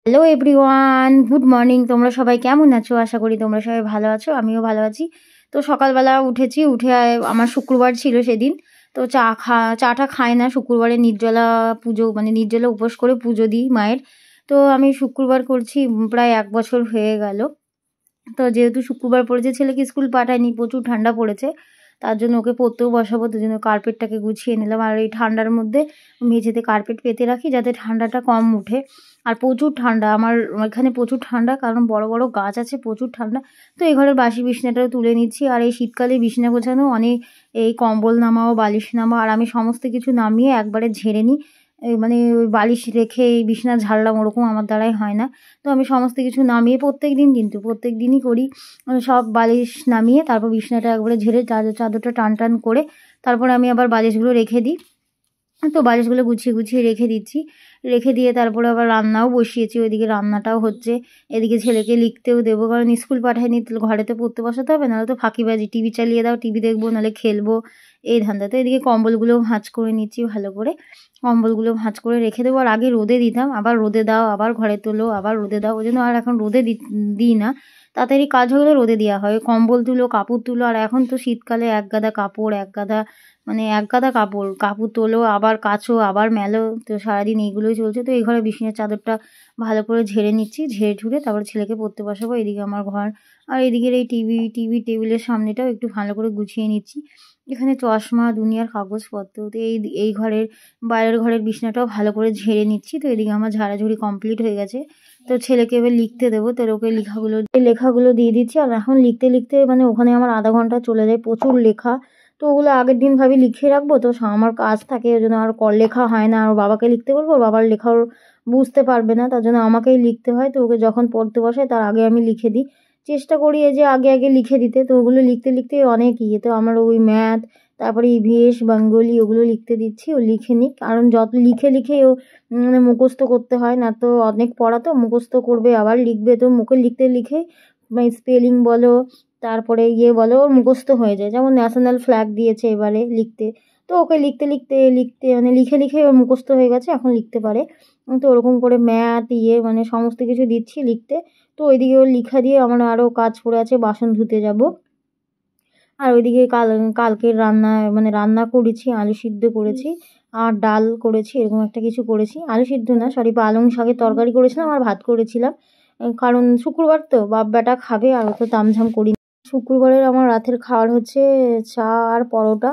Hello everyone, good morning. তোমরা সবাই কেমন আছো? আশা করি তোমরা সবাই ভালো আছো, আমিও ভালো আছি। তো সকালবেলা উঠেছি, উঠে আমার শুক্রবার ছিল সেদিন। তো চাটা খাই না, শুক্রবারে নির্জলা পুজো, মানে নির্জলা উপোস করে পুজো দিই মায়ের। তো আমি শুক্রবার করছি প্রায় 1 বছর হয়ে গেল। তো যেহেতু শুক্রবার পড়েছে, ছেলেকে স্কুল পাঠায়নি, প্রচুর ঠান্ডা পড়েছে, তার জন্য ওকে পড়তেও বসাবো, তার জন্য কার্পেটটাকে গুছিয়ে নিলাম। আর এই ঠান্ডার মধ্যে মেঝেতে কার্পেট পেতে রাখি যাতে ঠান্ডাটা কম উঠে। আর প্রচুর ঠান্ডা আমার এখানে, প্রচুর ঠান্ডা, কারণ বড় বড় গাছ আছে, প্রচুর ঠান্ডা। তো এই ঘরের বাসি বিছনাটাও তুলে নিচ্ছি। আর এই শীতকালে বিছনা গোছানো অনেক, এই কম্বল নামাও, বালিশ নামাও, আর আমি সমস্ত কিছু নামিয়ে একবারে ঝেড়ে নিই। মানে ওই বালিশ রেখে এই বিছনা ঝাড়লাম, ওরকম আমার দ্বারাই হয় না। তো আমি সমস্ত কিছু নামিয়ে প্রত্যেক দিনই করি। সব বালিশ নামিয়ে তারপর বিছনাটা একবারে ঝেড়ে চাদরটা টান টান করে তারপরে আমি আবার বালিশগুলো রেখে দিই। তো বালিশগুলো গুছিয়ে গুছিয়ে রেখে দিচ্ছি। রেখে দিয়ে তারপরে আবার রান্নাও বসিয়েছি, ওইদিকে রান্নাটাও হচ্ছে, এদিকে ছেলেকে লিখতেও দেবো, কারণ স্কুল পাঠায়নি, ঘরে তো পড়তে বসাতে হবে, নাহলে তো ফাঁকিবাজি, টিভি চালিয়ে দাও, টিভি দেখবো, নাহলে খেলবো, এই ধান্দা। তো এদিকে কম্বলগুলো ভাঁজ করে নিচ্ছি ভালো করে, কম্বলগুলো ভাঁজ করে রেখে দেবো। আর আগে রোদে দিতাম, আবার রোদে দাও, আবার ঘরে তোলো, আবার রোদে দাও, ওই জন্য আর এখন রোদে দিই না। তাড়াতাড়ি কাজ হলে রোদে দেওয়া হয়, কম্বল তুলো, কাপড় তুলো। আর এখন তো শীতকালে এক গাদা কাপড়, এক গাদা কাপড় তোলো, আবার কাচো, আবার মেলো, তো সারাদিন এইগুলোই চলছে। তো এই ঘরে বিছানার চাদরটা ভালো করে ঝেড়ে নিচ্ছি, ঝেড়ে ঝুড়ে তারপর ছেলেকে পড়তে বসাবো। এদিকে আমার ঘর, আর এদিকের এই টিভি টেবিলের সামনেটাও একটু ভালো করে গুছিয়ে নিচ্ছি। এখানে চশমা, দুনিয়ার কাগজপত্র। তো এই ঘরের, বাইরের ঘরের বিছানাটাও ভালো করে ঝেড়ে নিচ্ছি। তো এদিকে আমার ঝাড়াঝুড়ি কমপ্লিট হয়ে গেছে। তো ছেলেকে এবার লিখতে দেবো, তো ওকে লেখাগুলো দিয়ে দিচ্ছি। আর এখন লিখতে লিখতে মানে ওখানে আমার আধা ঘন্টা চলে যায়, প্রচুর লেখা। তো ওগুলো আগের দিন ভাবি লিখিয়ে রাখবো, তো আমার কাজ থাকে, ওই জন্য আর লেখা হয় না। আর বাবাকে লিখতে বলবো, বাবার লেখাও বুঝতে পারবে না, তার জন্য আমাকেই লিখতে হয়। তো ওকে যখন পড়তে বসায় তার আগে আমি লিখে দিই, চেষ্টা করি এই যে আগে আগে লিখে দিতে। তো ওগুলো লিখতে লিখতে অনেক তো আমার ওই ম্যাথ, তারপরে ইভিএস, বেঙ্গলি, ওগুলো লিখতে দিচ্ছি, ও লিখে নিক। কারণ যত লিখে লিখে ও মানে মুখস্থ করতে হয় না, তো অনেক পড়া তো মুখস্থ করবে আবার লিখবে, তো মুখে লিখতে লিখে স্পেলিং বলো, তারপরে বলো, ওর মুখস্থ হয়ে যায়। যেমন ন্যাশনাল ফ্ল্যাগ দিয়েছে এবারে লিখতে, তো ওকে লিখতে লিখতে মানে লিখে লিখে ওর মুখস্থ হয়ে গেছে, এখন লিখতে পারে। তো ওরকম করে ম্যাথ মানে সমস্ত কিছু দিচ্ছি লিখতে। তো ওইদিকে ওর লিখা দিয়ে আমার আরও কাজ পড়ে আছে, বাসন ধুতে যাব। আর ওইদিকে কালকের রান্না করেছি, আলু সিদ্ধ করেছি আর ডাল করেছি, এরকম একটা কিছু করেছি। আলু সিদ্ধ না, সরি, পালং শাকের তরকারি করেছিলাম আর ভাত করেছিলাম। কারণ শুক্রবার তো বাপ বেটা খাবে, আর অত তামঝাম করি না। শুক্রবারের আমার রাতের খাবার হচ্ছে চা আর পরোটা,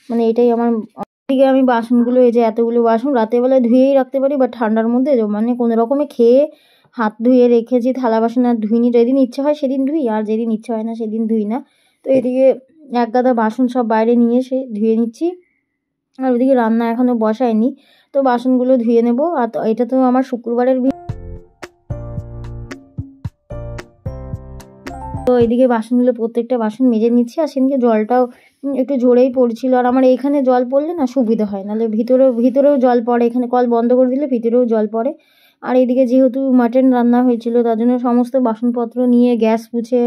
মানে এটাই আমার। এদিকে আমি বাসনগুলো, এই যে এতগুলো বাসন রাতের বেলায় ধুয়েই রাখতে পারি, বা ঠান্ডার মধ্যে মানে কোনো রকমে খেয়ে হাত ধুয়ে রেখেছি, থালা বাসন আর ধুইনি। যেদিন ইচ্ছে হয় সেদিন ধুই, আর যেদিন ইচ্ছে হয় না সেদিন ধুই না। তো এদিকে এক গাদা বাসন সব বাইরে নিয়ে এসে ধুয়ে নিচ্ছি। আর ওদিকে রান্না এখনও বসায়নি, তো বাসনগুলো ধুয়ে নেব। আর এটা তো আমার শুক্রবারের। তো এদিকে বাসনগুলো, প্রত্যেকটা বাসন মেজে নিচ্ছি। আর সেদিনকে জলটাও একটু জোরেই পড়ছিল। আর আমার এইখানে জল পড়লে না সুবিধা হয়, নাহলে ভিতরেও জল পড়ে, এখানে কল বন্ধ করে দিলে ভিতরেও জল পড়ে। আর এদিকে যেহেতু মাটন রান্না হয়েছিল, তার জন্য সমস্ত বাসনপত্র নিয়ে গ্যাস মুছে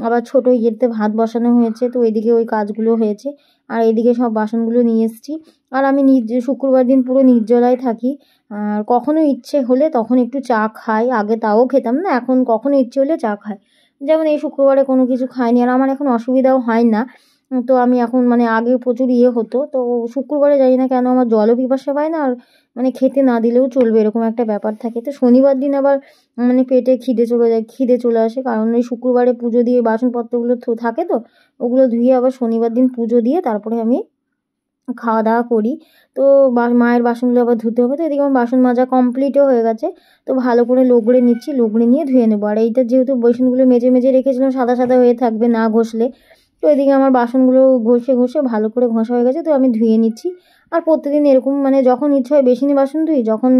আবার ছোটো ইয়েতে ভাত বসানো হয়েছে। তো এদিকে ওই কাজগুলো হয়েছে। আর এদিকে সব বাসনগুলো নিয়ে এসেছি। আর আমি শুক্রবার দিন পুরো নির্জলায় থাকি। আর কখনো ইচ্ছে হলে তখন একটু চা খাই, আগে তাও খেতাম না, এখন কখনো ইচ্ছে হলে চা খাই। যেমন এই শুক্রবারে কোনো কিছু খাইনি, আর আমার এখন অসুবিধাও হয় না। তো আমি এখন মানে আগে প্রচুর হতো, তো শুক্রবারে জানি না কেন আমার জলও পিপাসা পায় না, আর মানে খেতে না দিলেও চলবে, এরকম একটা ব্যাপার থাকে। তো শনিবার দিন আবার মানে পেটে খিদে চলে আসে, কারণ ওই শুক্রবারে পুজো দিয়ে বাসনপত্রগুলো থাকে, তো ওগুলো ধুয়ে আবার শনিবার দিন পুজো দিয়ে তারপরে আমি খাওয়া দাওয়া করি। তো মায়ের বাসনগুলো আবার ধুতে হবে। তো এদিকে আমার বাসন মাজা কমপ্লিটও হয়ে গেছে। তো ভালো করে লুগড়ে নিচ্ছি, লুগড়ে নিয়ে ধুয়ে নেবো। আর এইটা যেহেতু বাসনগুলো মেজে মেজে রেখেছিলাম, সাদা সাদা হয়ে থাকবে না ঘষলে। তো এদিকে আমার বাসনগুলো ঘষে ঘষে ভালো করে ঘষা হয়ে গেছে, তো আমি ধুয়ে নিচ্ছি। আর প্রত্যেকদিন এরকম মানে যখন ইচ্ছে হয় বেসিনে বাসন ধুই, যখন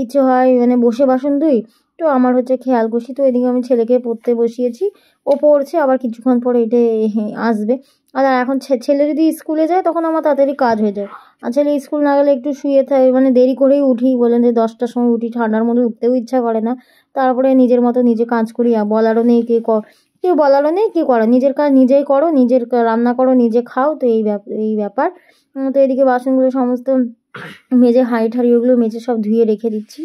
ইচ্ছে হয় মানে বসে বাসন ধুই। তো আমার হচ্ছে খেয়াল করছি। তো এদিকে আমি ছেলেকে পড়তে বসিয়েছি, ও পড়ছে, আবার কিছুক্ষণ পরে এটা আসবে। আর এখন ছেলে যদি স্কুলে যায় তখন আমার তাড়াতাড়ি কাজ হয়ে যায়। আর ছেলে স্কুল না গেলে একটু শুয়ে থাকে, মানে দেরি করেই উঠি, বলেন যে 10টার সময় উঠি, ঠান্ডার মধ্যে উঠতেও ইচ্ছা করে না। তারপরে নিজের মতো নিজে কাজ করি, আর বলারও নেই কেউ বলারও নেই, কি করো, নিজের কাজ নিজেই করো, রান্না করো, নিজে খাও। তো এই ব্যাপার। তো এদিকে বাসনগুলো সমস্ত মেজে, হাঁড়ি ঠাড়ি ওগুলো মেজে সব ধুয়ে রেখে দিচ্ছি।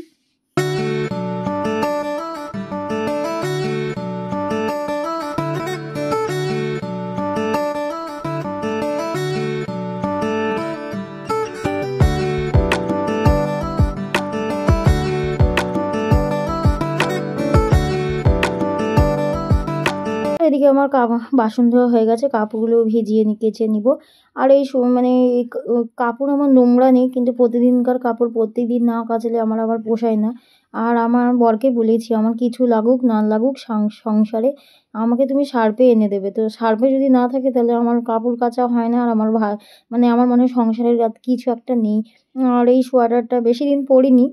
এদিকে আমার বাসন ধোয়া হয়ে গেছে, কাপড়গুলো ভিজিয়ে কেচে নিব। আর এই মানে কাপড় আমার নোংরা নেই, কিন্তু প্রতিদিনকার কাপড় প্রত্যেকদিন না কাচলে আমার আবার পোষায় না। আর আমার বরকে বলেছি আমার কিছু লাগুক না লাগুক সংসারে আমাকে তুমি সার্ফে এনে দেবে। তো সার্ফে যদি না থাকে তাহলে আমার কাপড় কাচা হয় না, আর আমার মানে আমার মনে হয় সংসারের কিছু একটা নেই। আর এই সোয়েটারটা বেশি দিন পরিনি,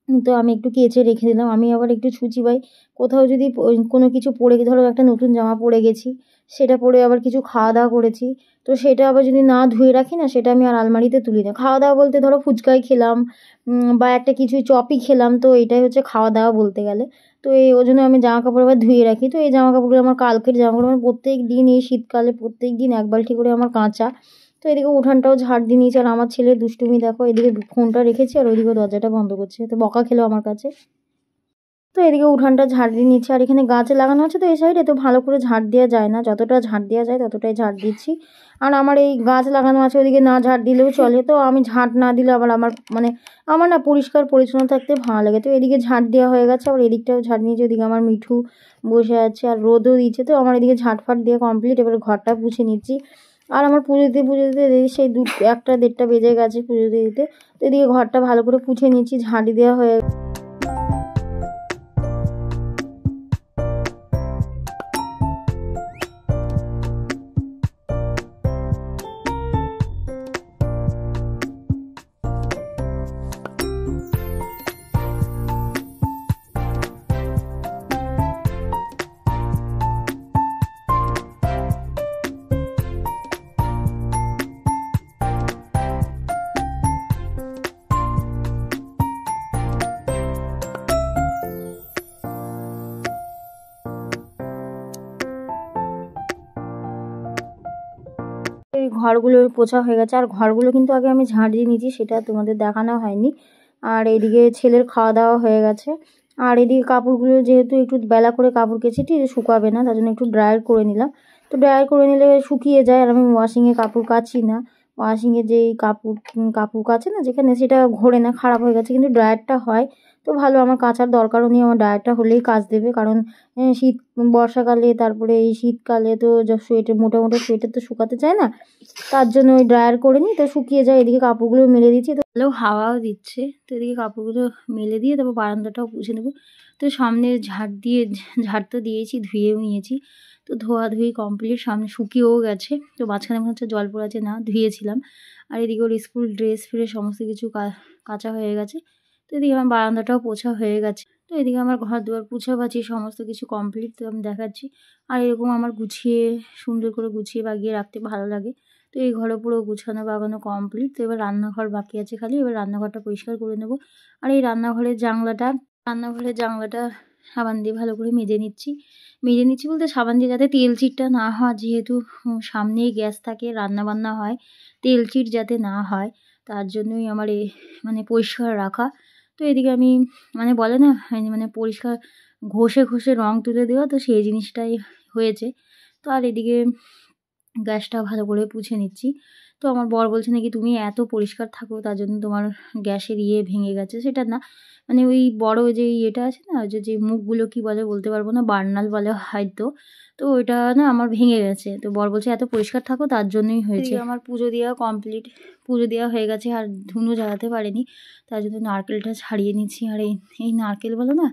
তো আমি একটু কেচে রেখে দিলাম। আমি আবার একটু ছুঁচি পাই, কোথাও যদি কোনো কিছু পরে, ধরো একটা নতুন জামা পরে গেছি, সেটা পরে আবার কিছু খাওয়া দাওয়া করেছি, তো সেটা আবার যদি না ধুয়ে রাখি না, সেটা আমি আর আলমারিতে তুলি না। খাওয়া দাওয়া বলতে ধরো ফুচকাই খেলাম বা একটা কিছু চপই খেলাম, তো এটাই হচ্ছে খাওয়া দাওয়া বলতে গেলে। তো ওই জন্য আমি জামা কাপড় আবার ধুয়ে রাখি। তো এই জামা কাপড়গুলো আমার কালকের জামা কাপড়, আমার প্রত্যেক দিন এই শীতকালে প্রত্যেক দিন এক বালতি করে আমার কাঁচা। তো এদিকে উঠানটাও ঝাড় দিয়ে নিয়েছি, আর আমার ছেলের দুষ্টুমি দেখো, এদিকে ফোনটা রেখেছি আর ওইদিকে দরজাটা বন্ধ করছে, তো বকা খেলো আমার কাছে। তো এদিকে উঠানটা ঝাড় দিয়ে নিচ্ছি, আর এখানে গাছ লাগানো আছে তো এই সাইডে, তো ভালো করে ঝাড় দেওয়া যায় না, যতটা ঝাড় দেওয়া যায় ততটাই ঝাড় দিচ্ছি। আর আমার এই গাছ লাগানো আছে, ওদিকে না ঝাড় দিলেও চলে, তো আমি ঝাড় না দিলে আবার আমার না পরিষ্কার পরিচ্ছন্ন থাকতে ভালো লাগে। তো এদিকে ঝাড় দেওয়া হয়ে গেছে, আবার এদিকটাও ঝাড় নিয়েছি, ওদিকে আমার মিঠু বসে আছে আর রোদও দিচ্ছে। তো আমার এদিকে ঝাড়ফাট দিয়ে কমপ্লিট, এবার ঘরটা পুছে নিচ্ছি। আর আমার পুজো দিতে সেই 1টা 1:30 বেজে গেছে পুজো দিতে। তো এদিকে ঘরটা ভালো করে পুছে নিচ্ছি, ঝাঁটি দেওয়া হয়ে এই ঘরগুলো পোছা হয়ে গেছে। আর ঘরগুলো কিন্তু আগে আমি ঝাঁট দিয়ে নিয়েছি, সেটা তোমাদের দেখানো হয়নি। আর এদিকে ছেলের খাওয়া দাওয়া হয়ে গেছে। আর এদিকে কাপড়গুলো যেহেতু একটু বেলা করে কাপড় কেচেছি, শুকাবে না, তার জন্য একটু ড্রায়ার করে নিলাম। তো ড্রায়ার করে নিলে শুকিয়ে যায়, আর আমি ওয়াশিংয়ে কাপড় কাচি না। ওয়াশিংয়ে যেই কাপড় কাচে না যেখানে, সেটা ঘোরে না, খারাপ হয়ে গেছে, কিন্তু ড্রায়ারটা হয়। তো ভালো, আমার কাচার দরকারও নেই, আমার ড্রায়ারটা হলেই কাচ দেবে। কারণ বর্ষাকালে, তারপরে এই শীতকালে তো সোয়েটার, মোটা মোটা সোয়েটার তো শুকাতে চায় না, তার জন্য ওই ড্রায়ার করে নিই, তো শুকিয়ে যায়। এদিকে কাপড়গুলো মেলে দিচ্ছি, তো ভালো হাওয়াও দিচ্ছে। তো এদিকে কাপড়গুলো মেলে দিয়ে তারপর বারান্দাটাও পুছে নেবো। তো সামনে ঝাড় তো দিয়েছি, ধুয়েও নিয়েছি। তো ধোয়াধুয়ি কমপ্লিট, সামনে শুকিয়েও গেছে। তো মাঝখানে মনে হচ্ছে জল পড়ে আছে, না ধুয়েছিলাম। আর এদিকে ওর স্কুল ড্রেস ফ্রেস সমস্ত কিছু কাচা হয়ে গেছে। তো এদিকে আমার বারান্দাটাও পোছা হয়ে গেছে। তো এদিকে আমার ঘর দুয়ার পুছাপাছি সমস্ত কিছু কমপ্লিট, তো আমি দেখাচ্ছি। আর এরকম আমার সুন্দর করে গুছিয়ে বাগিয়ে রাখতে ভালো লাগে। তো এই ঘরে পুরো গুছানো বাগানো কমপ্লিট। তো এবার রান্নাঘর বাকি আছে খালি, এবার রান্নাঘরটা পরিষ্কার করে নেব। আর এই রান্নাঘরের জানলাটা সাবান দিয়ে ভালো করে মেজে নিচ্ছি বলতে সাবান দিয়ে, যাতে তেল চিটটা না হয়, যেহেতু সামনেই গ্যাস থাকে, রান্না বান্না হয়, তেল চিট যাতে না হয়, তার জন্যই আমার পরিষ্কার রাখা। তো এদিকে আমি বলে না, পরিষ্কার ঘষে রং তুলে দেওয়া, তো সেই জিনিসটাই হয়েছে। তো আর এদিকে গ্যাসটা ভালো করে মুছে নিচ্ছি। তো আমার বর বলছে নাকি তুমি এত পরিষ্কার থাকো, তার জন্য তোমার গ্যাসের ভেঙে গেছে। সেটা না, ওই বড় যে ইয়েটা আছে না, যে মুখগুলো কি বলে বলতে পারবো না, বার্নাল বলে হয়তো, তো ওইটা না আমার ভেঙে গেছে। তো বর বলছে এত পরিষ্কার থাকো, তার জন্যই হয়েছে। আমার পুজো দেওয়া কমপ্লিট, পুজো দেওয়া হয়ে গেছে, আর ধুনো জ্বালাতে পারিনি, তার জন্য নারকেলটা ছাড়িয়ে নিচ্ছি। আর এই নারকেল বলো না,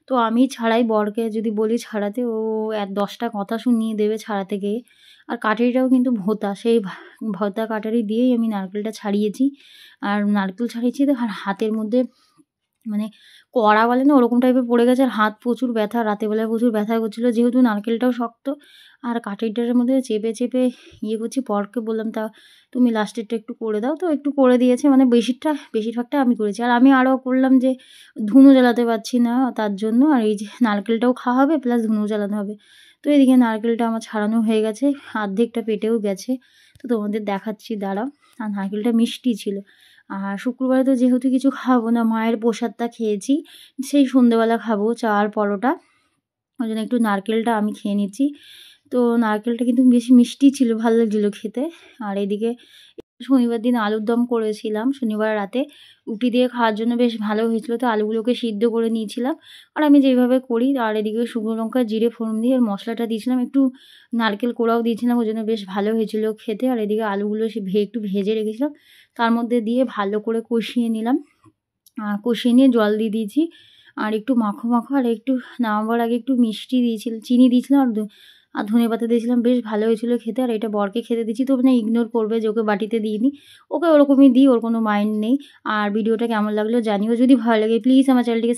তো আমি ছাড়াই, বরকে যদি বলি ছাড়াতে, ও 10টা কথা শুনিয়ে দেবে ছাড়াতে গিয়ে। আর কাটারিটাও কিন্তু ভোঁতা, সেই ভোঁতা কাটারি দিয়েই আমি নারকেলটা ছাড়িয়েছি। আর নারকেল ছাড়িয়েছি তো, আর হাতের মধ্যে কড়া বলে না, ওরকম টাইপের পড়ে গেছে, আর হাত প্রচুর ব্যথা, রাতেরবেলায় প্রচুর ব্যথা করছিলো, যেহেতু নারকেলটাও শক্ত। আর কাটারিটার মধ্যে চেপে চেপে করছি। বরকে বললাম তা তুমি লাস্টেরটা একটু করে দাও, তো একটু করে দিয়েছে, বেশিরভাগটা আমি করেছি। আর আমি আরও করলাম যে ধুনো জ্বালাতে পারছি না, তার জন্য। আর এই যে নারকেলটাও খাওয়া হবে প্লাস ধুনো জ্বালানো হবে। তো এদিকে নারকেলটা আমার ছাড়ানো হয়ে গেছে, অর্ধেকটা পেটেও গেছে, তো তোমাদের দেখাচ্ছি দাঁড়াও। আর নারকেলটা মিষ্টি ছিল। আর শুক্রবারে তো যেহেতু কিছু খাবো না, মায়ের প্রসাদটা খেয়েছি, সেই সন্ধ্যেবেলা খাবো চা আর পরোটা, ওই জন্য একটু নারকেলটা আমি খেয়ে নিচ্ছি। তো নারকেলটা কিন্তু বেশি মিষ্টি ছিল, ভালো লাগছিলো খেতে। আর এদিকে শনিবার দিন আলুর দম করেছিলাম শনিবার রাতে। রুটি দিয়ে খাওয়ার জন্য বেশ ভালো হয়েছিল। তো আলুগুলোকে সিদ্ধ করে নিয়েছিলাম। আর আমি যেইভাবে করি আর এদিকে শুকনো লঙ্কা, জিরে ফোড়ন দিয়ে এর মশলাটা দিয়েছিলাম। একটু নারকেল কোড়াও দিয়েছিলাম, ওই জন্য বেশ ভালো হয়েছিল খেতে। আর এদিকে আলুগুলো একটু ভেজে রেখেছিলাম। তার মধ্যে দিয়ে ভালো করে কষিয়ে নিলাম। কষিয়ে নিয়ে জল দিয়ে দিয়েছি। আর একটু মাখো, মাখো আর একটু নামাবার আগে একটু মিষ্টি চিনি দিয়েছিলাম আর ধনেপাতা দিয়েছিলাম। বেশ ভালো হয়েছিল খেতে। আর এটা বরকে খেতে দিচ্ছি, তো মানে ইগনোর করবে যে ওকে বাটিতে দিইনি। ওকে ওরকমই দিই, ওর কোনো মাইন্ড নেই। আর ভিডিওটা কেমন লাগলো জানিও। যদি ভালো লাগে প্লিজ আমার চ্যানেলটিকে